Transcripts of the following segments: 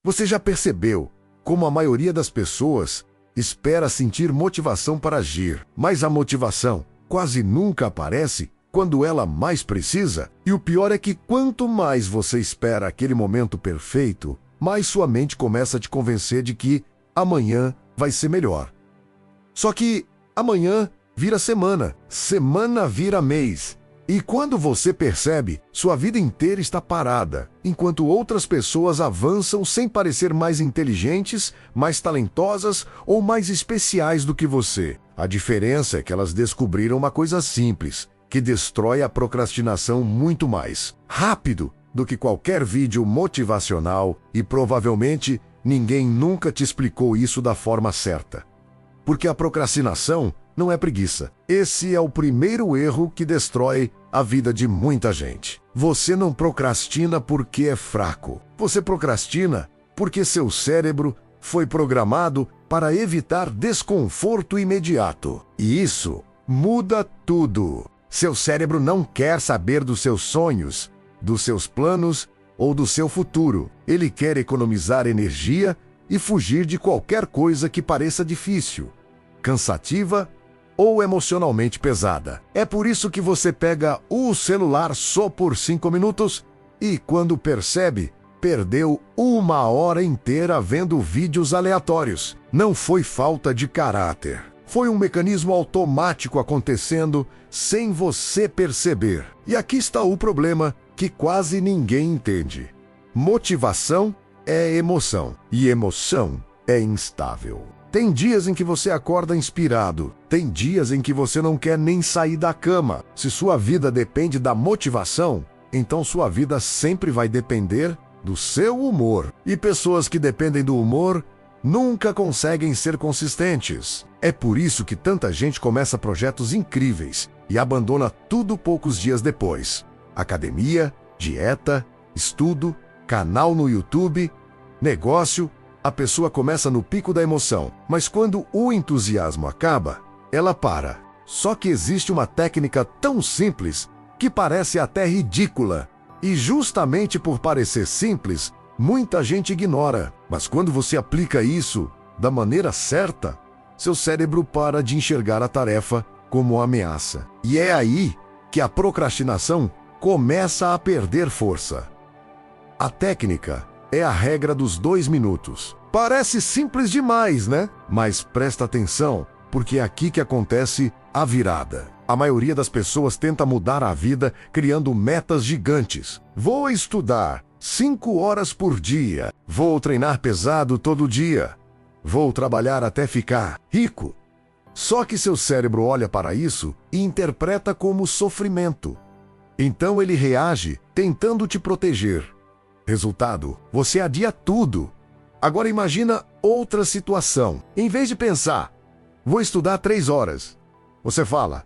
Você já percebeu como a maioria das pessoas espera sentir motivação para agir, mas a motivação quase nunca aparece quando ela mais precisa? E o pior é que quanto mais você espera aquele momento perfeito, mais sua mente começa a te convencer de que amanhã vai ser melhor. Só que amanhã vira semana, semana vira mês. E quando você percebe, sua vida inteira está parada, enquanto outras pessoas avançam sem parecer mais inteligentes, mais talentosas ou mais especiais do que você. A diferença é que elas descobriram uma coisa simples, que destrói a procrastinação muito mais rápido do que qualquer vídeo motivacional, e provavelmente ninguém nunca te explicou isso da forma certa. Porque a procrastinação não é preguiça. Esse é o primeiro erro que destrói a vida de muita gente. Você não procrastina porque é fraco. Você procrastina porque seu cérebro foi programado para evitar desconforto imediato. E isso muda tudo. Seu cérebro não quer saber dos seus sonhos, dos seus planos ou do seu futuro. Ele quer economizar energia e fugir de qualquer coisa que pareça difícil, cansativa ou emocionalmente pesada. É por isso que você pega o celular só por 5 minutos e, quando percebe, perdeu 1 hora inteira vendo vídeos aleatórios. Não foi falta de caráter. Foi um mecanismo automático acontecendo sem você perceber. E aqui está o problema que quase ninguém entende. Motivação é emoção, e emoção é instável. Tem dias em que você acorda inspirado. Tem dias em que você não quer nem sair da cama. Se sua vida depende da motivação, então sua vida sempre vai depender do seu humor. E pessoas que dependem do humor nunca conseguem ser consistentes. É por isso que tanta gente começa projetos incríveis e abandona tudo poucos dias depois. Academia, dieta, estudo, canal no YouTube, negócio. A pessoa começa no pico da emoção, mas quando o entusiasmo acaba, ela para. Só que existe uma técnica tão simples que parece até ridícula. E justamente por parecer simples, muita gente ignora. Mas quando você aplica isso da maneira certa, seu cérebro para de enxergar a tarefa como ameaça. E é aí que a procrastinação começa a perder força. A técnica é a regra dos 2 minutos. Parece simples demais, né? Mas presta atenção, porque é aqui que acontece a virada. A maioria das pessoas tenta mudar a vida criando metas gigantes. Vou estudar 5 horas por dia. Vou treinar pesado todo dia. Vou trabalhar até ficar rico. Só que seu cérebro olha para isso e interpreta como sofrimento. Então ele reage tentando te proteger. Resultado, você adia tudo. Agora imagina outra situação. Em vez de pensar, vou estudar 3 horas, você fala,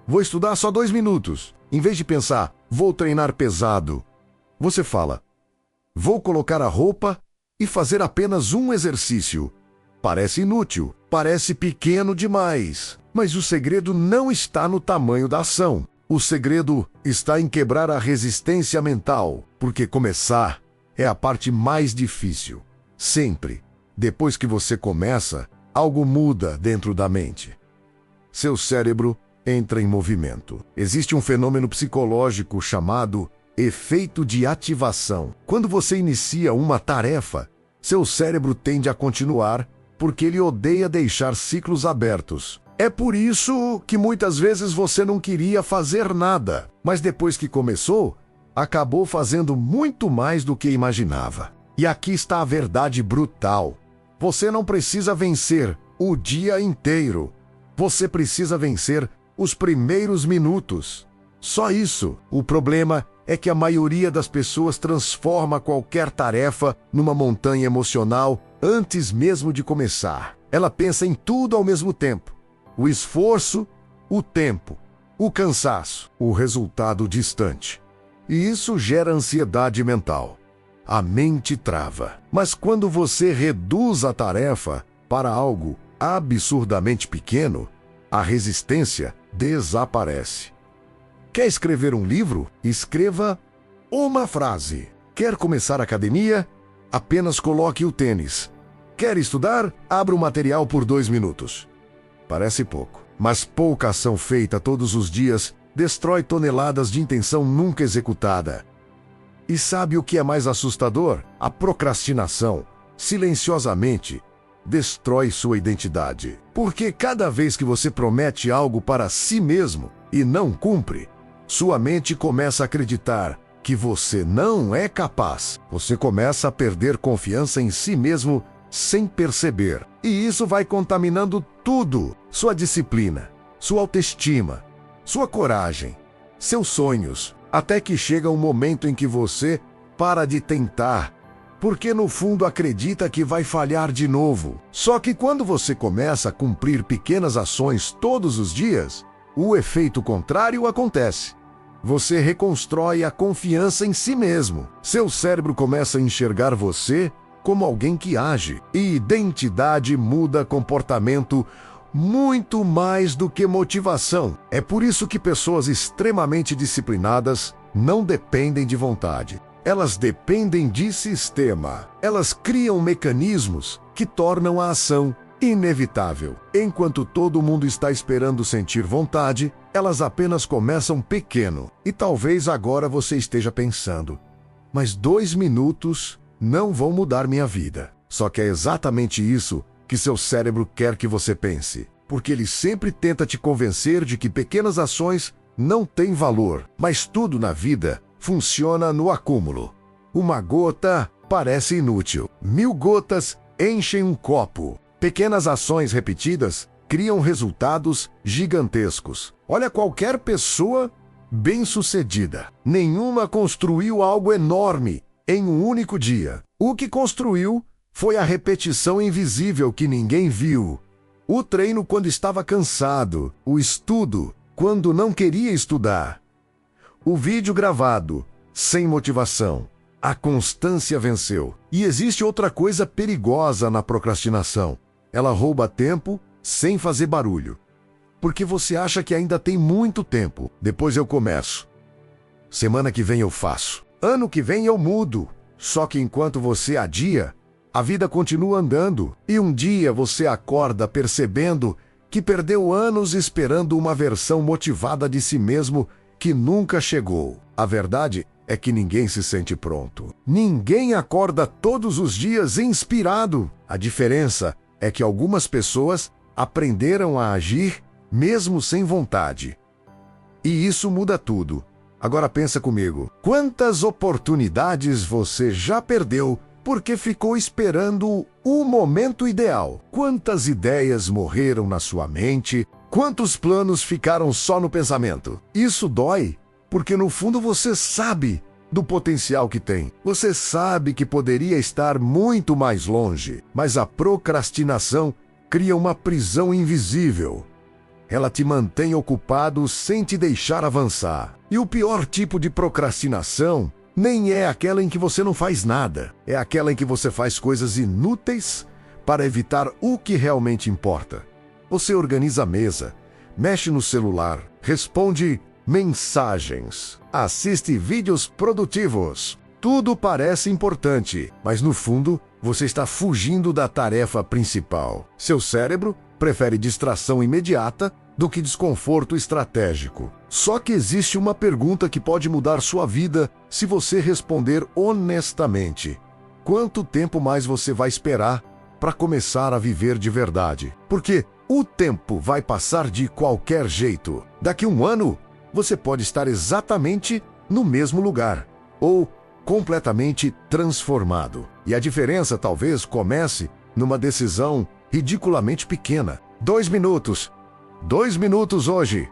vou estudar só 2 minutos. Em vez de pensar, vou treinar pesado, você fala, vou colocar a roupa e fazer apenas um exercício. Parece inútil, parece pequeno demais. Mas o segredo não está no tamanho da ação. O segredo está em quebrar a resistência mental, porque começar é a parte mais difícil. Sempre, depois que você começa, algo muda dentro da mente. Seu cérebro entra em movimento. Existe um fenômeno psicológico chamado efeito de ativação. Quando você inicia uma tarefa, seu cérebro tende a continuar porque ele odeia deixar ciclos abertos. É por isso que muitas vezes você não queria fazer nada, mas depois que começou, acabou fazendo muito mais do que imaginava. E aqui está a verdade brutal. Você não precisa vencer o dia inteiro. Você precisa vencer os primeiros minutos. Só isso. O problema é que a maioria das pessoas transforma qualquer tarefa numa montanha emocional antes mesmo de começar. Ela pensa em tudo ao mesmo tempo. O esforço, o tempo, o cansaço, o resultado distante. E isso gera ansiedade mental. A mente trava. Mas quando você reduz a tarefa para algo absurdamente pequeno, a resistência desaparece. Quer escrever um livro? Escreva uma frase. Quer começar a academia? Apenas coloque o tênis. Quer estudar? Abra o material por 2 minutos. Parece pouco, mas pouca ação feita todos os dias destrói toneladas de intenção nunca executada. E sabe o que é mais assustador? A procrastinação, silenciosamente, destrói sua identidade. Porque cada vez que você promete algo para si mesmo e não cumpre, sua mente começa a acreditar que você não é capaz. Você começa a perder confiança em si mesmo sem perceber. E isso vai contaminando tudo: sua disciplina, sua autoestima, sua coragem, seus sonhos, até que chega um momento em que você para de tentar, porque no fundo acredita que vai falhar de novo. Só que quando você começa a cumprir pequenas ações todos os dias, o efeito contrário acontece. Você reconstrói a confiança em si mesmo. Seu cérebro começa a enxergar você como alguém que age. E identidade muda comportamento muito mais do que motivação. É por isso que pessoas extremamente disciplinadas não dependem de vontade. Elas dependem de sistema. Elas criam mecanismos que tornam a ação inevitável. Enquanto todo mundo está esperando sentir vontade, elas apenas começam pequeno. E talvez agora você esteja pensando: mas 2 minutos não vão mudar minha vida. Só que é exatamente isso que seu cérebro quer que você pense. Porque ele sempre tenta te convencer de que pequenas ações não têm valor. Mas tudo na vida funciona no acúmulo. Uma gota parece inútil. 1000 gotas enchem um copo. Pequenas ações repetidas criam resultados gigantescos. Olha qualquer pessoa bem-sucedida. Nenhuma construiu algo enorme em um único dia. O que construiu foi a repetição invisível que ninguém viu. O treino quando estava cansado. O estudo quando não queria estudar. O vídeo gravado, sem motivação. A constância venceu. E existe outra coisa perigosa na procrastinação. Ela rouba tempo sem fazer barulho. Porque você acha que ainda tem muito tempo. Depois eu começo. Semana que vem eu faço. Ano que vem eu mudo. Só que enquanto você adia, a vida continua andando. E um dia você acorda percebendo que perdeu anos esperando uma versão motivada de si mesmo que nunca chegou. A verdade é que ninguém se sente pronto. Ninguém acorda todos os dias inspirado. A diferença é que algumas pessoas aprenderam a agir mesmo sem vontade. E isso muda tudo. Agora pensa comigo. Quantas oportunidades você já perdeu porque ficou esperando o momento ideal? Quantas ideias morreram na sua mente? Quantos planos ficaram só no pensamento? Isso dói, porque no fundo você sabe do potencial que tem. Você sabe que poderia estar muito mais longe, mas a procrastinação cria uma prisão invisível. Ela te mantém ocupado sem te deixar avançar. E o pior tipo de procrastinação nem é aquela em que você não faz nada. É aquela em que você faz coisas inúteis para evitar o que realmente importa. Você organiza a mesa, mexe no celular, responde mensagens, assiste vídeos produtivos. Tudo parece importante, mas no fundo você está fugindo da tarefa principal. Seu cérebro prefere distração imediata do que desconforto estratégico. Só que existe uma pergunta que pode mudar sua vida se você responder honestamente. Quanto tempo mais você vai esperar para começar a viver de verdade? Porque o tempo vai passar de qualquer jeito. Daqui a 1 ano, você pode estar exatamente no mesmo lugar, ou completamente transformado. E a diferença talvez comece numa decisão ridiculamente pequena. 2 minutos. 2 minutos hoje.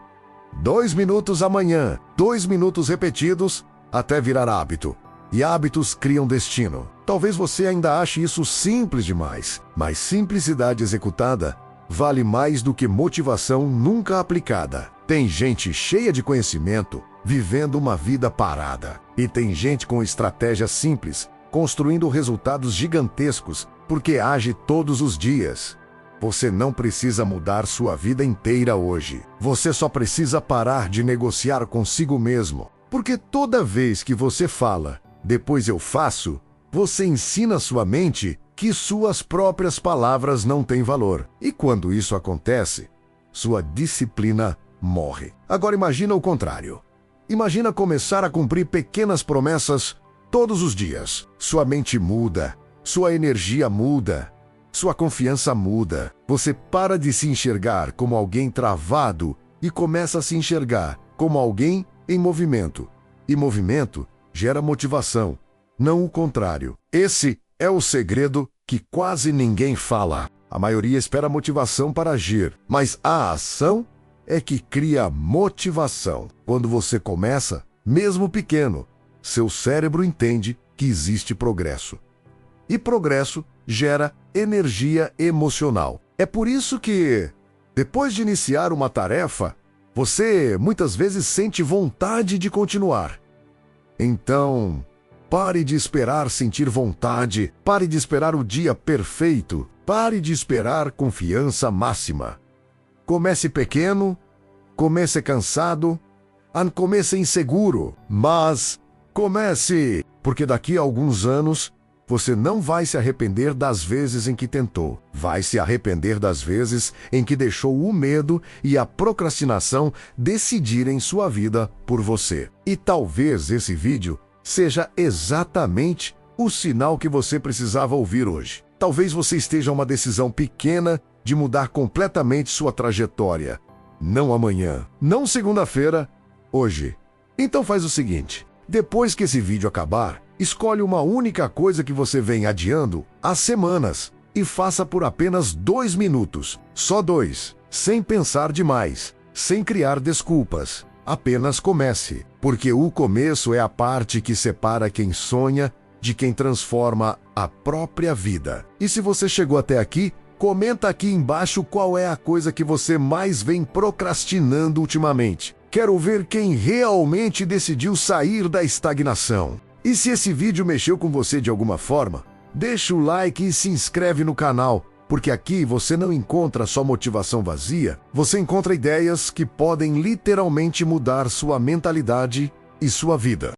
2 minutos amanhã. 2 minutos repetidos até virar hábito. E hábitos criam destino. Talvez você ainda ache isso simples demais, mas simplicidade executada vale mais do que motivação nunca aplicada. Tem gente cheia de conhecimento vivendo uma vida parada. E tem gente com estratégias simples, construindo resultados gigantescos, porque age todos os dias. Você não precisa mudar sua vida inteira hoje. Você só precisa parar de negociar consigo mesmo. Porque toda vez que você fala, depois eu faço, você ensina sua mente que suas próprias palavras não têm valor. E quando isso acontece, sua disciplina morre. Agora imagina o contrário. Imagina começar a cumprir pequenas promessas todos os dias. Sua mente muda, sua energia muda, sua confiança muda. Você para de se enxergar como alguém travado e começa a se enxergar como alguém em movimento. E movimento gera motivação, não o contrário. Esse é o segredo que quase ninguém fala. A maioria espera motivação para agir, mas a ação é que cria motivação. Quando você começa, mesmo pequeno, seu cérebro entende que existe progresso. E progresso gera energia emocional. É por isso que, depois de iniciar uma tarefa, você muitas vezes sente vontade de continuar. Então, pare de esperar sentir vontade, pare de esperar o dia perfeito, pare de esperar confiança máxima. Comece pequeno, comece cansado, comece inseguro, mas comece, porque daqui a alguns anos você não vai se arrepender das vezes em que tentou. Vai se arrepender das vezes em que deixou o medo e a procrastinação decidirem sua vida por você. E talvez esse vídeo seja exatamente o sinal que você precisava ouvir hoje. Talvez você esteja a uma decisão pequena de mudar completamente sua trajetória. Não amanhã, não segunda-feira, hoje. Então faz o seguinte, depois que esse vídeo acabar, escolhe uma única coisa que você vem adiando há semanas e faça por apenas 2 minutos. Só 2, sem pensar demais, sem criar desculpas. Apenas comece, porque o começo é a parte que separa quem sonha de quem transforma a própria vida. E se você chegou até aqui, comenta aqui embaixo qual é a coisa que você mais vem procrastinando ultimamente. Quero ver quem realmente decidiu sair da estagnação. E se esse vídeo mexeu com você de alguma forma, deixa o like e se inscreve no canal, porque aqui você não encontra só motivação vazia, você encontra ideias que podem literalmente mudar sua mentalidade e sua vida.